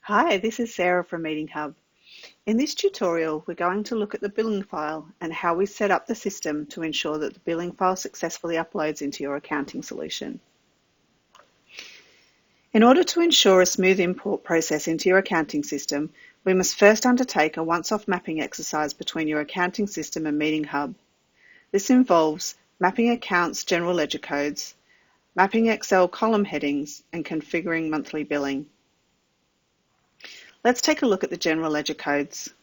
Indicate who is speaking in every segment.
Speaker 1: Hi, this is Sarah from Meeting Hub. In this tutorial, we're going to look at the billing file and how we set up the system to ensure that the billing file successfully uploads into your accounting solution. In order to ensure a smooth import process into your accounting system, we must first undertake a once-off mapping exercise between your accounting system and Meeting Hub. This involves mapping accounts general ledger codes, mapping Excel column headings, and configuring monthly billing. Let's take a look at the general ledger codes.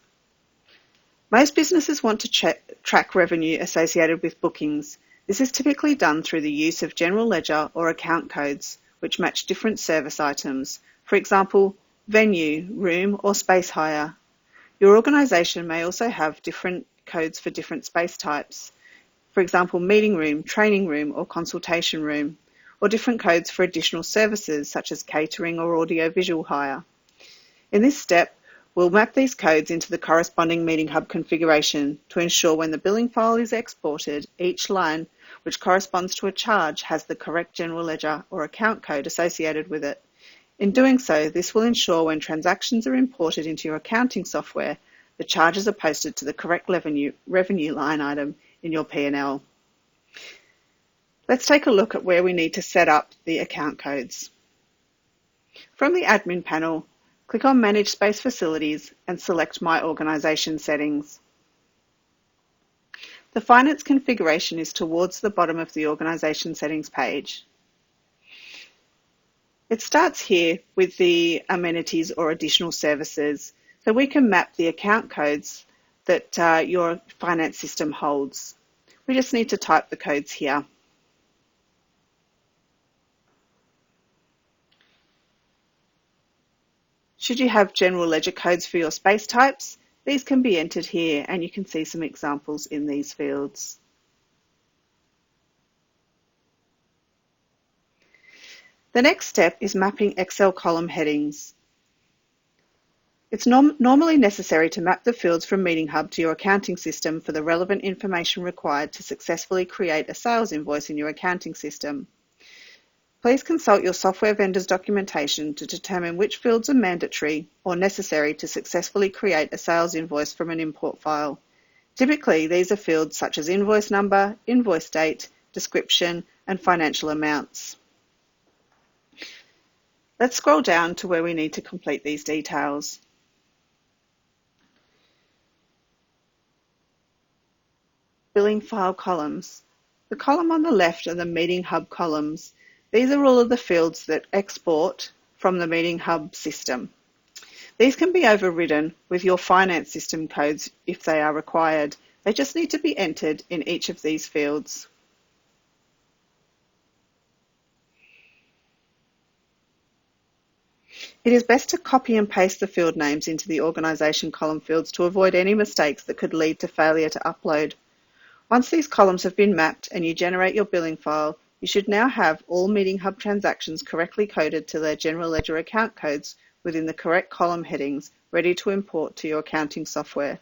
Speaker 1: Most businesses want to track revenue associated with bookings. This is typically done through the use of general ledger or account codes, which match different service items. For example, venue, room, or space hire. Your organisation may also have different codes for different space types. For example, meeting room, training room, or consultation room, or different codes for additional services such as catering or audio-visual hire. In this step, we'll map these codes into the corresponding Meeting Hub configuration to ensure when the billing file is exported, each line which corresponds to a charge has the correct general ledger or account code associated with it. In doing so, this will ensure when transactions are imported into your accounting software, the charges are posted to the correct revenue line item in your P&L. Let's take a look at where we need to set up the account codes. From the admin panel, click on Manage Space Facilities and select My Organisation Settings. The finance configuration is towards the bottom of the Organisation Settings page. It starts here with the amenities or additional services, so we can map the account codes that your finance system holds. We just need to type the codes here. Should you have general ledger codes for your space types, these can be entered here and you can see some examples in these fields. The next step is mapping Excel column headings. It's normally necessary to map the fields from Meeting Hub to your accounting system for the relevant information required to successfully create a sales invoice in your accounting system. Please consult your software vendor's documentation to determine which fields are mandatory or necessary to successfully create a sales invoice from an import file. Typically, these are fields such as invoice number, invoice date, description, and financial amounts. Let's scroll down to where we need to complete these details. Billing file columns. The column on the left are the Meeting Hub columns. These are all of the fields that export from the Meeting Hub system. These can be overridden with your finance system codes if they are required. They just need to be entered in each of these fields. It is best to copy and paste the field names into the organisation column fields to avoid any mistakes that could lead to failure to upload. Once these columns have been mapped and you generate your billing file, you should now have all Meeting Hub transactions correctly coded to their general ledger account codes within the correct column headings, ready to import to your accounting software.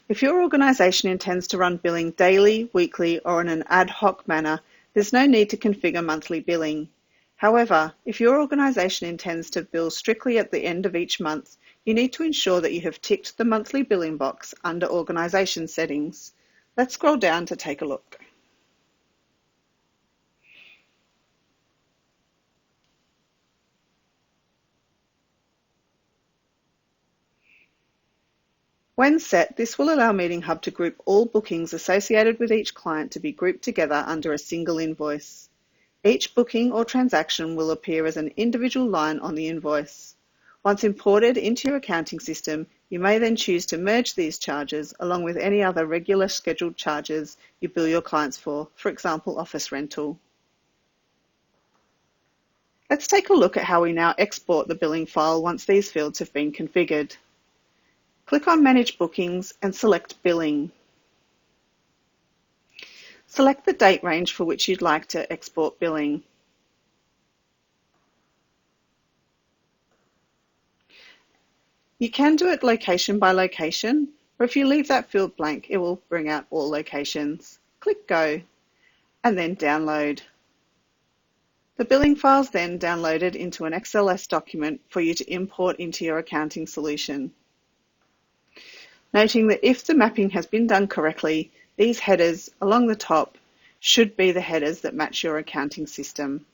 Speaker 1: If your organisation intends to run billing daily, weekly, or in an ad hoc manner, there's no need to configure monthly billing. However, if your organisation intends to bill strictly at the end of each month, you need to ensure that you have ticked the monthly billing box under Organisation Settings. Let's scroll down to take a look. When set, this will allow Meeting Hub to group all bookings associated with each client to be grouped together under a single invoice. Each booking or transaction will appear as an individual line on the invoice. Once imported into your accounting system, you may then choose to merge these charges along with any other regular scheduled charges you bill your clients for example, office rental. Let's take a look at how we now export the billing file once these fields have been configured. Click on Manage Bookings and select Billing. Select the date range for which you'd like to export billing. You can do it location by location, or if you leave that field blank, it will bring out all locations. Click Go, and then Download. The billing file is then downloaded into an XLS document for you to import into your accounting solution. Noting that if the mapping has been done correctly, these headers along the top should be the headers that match your accounting system.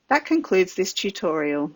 Speaker 1: That concludes this tutorial.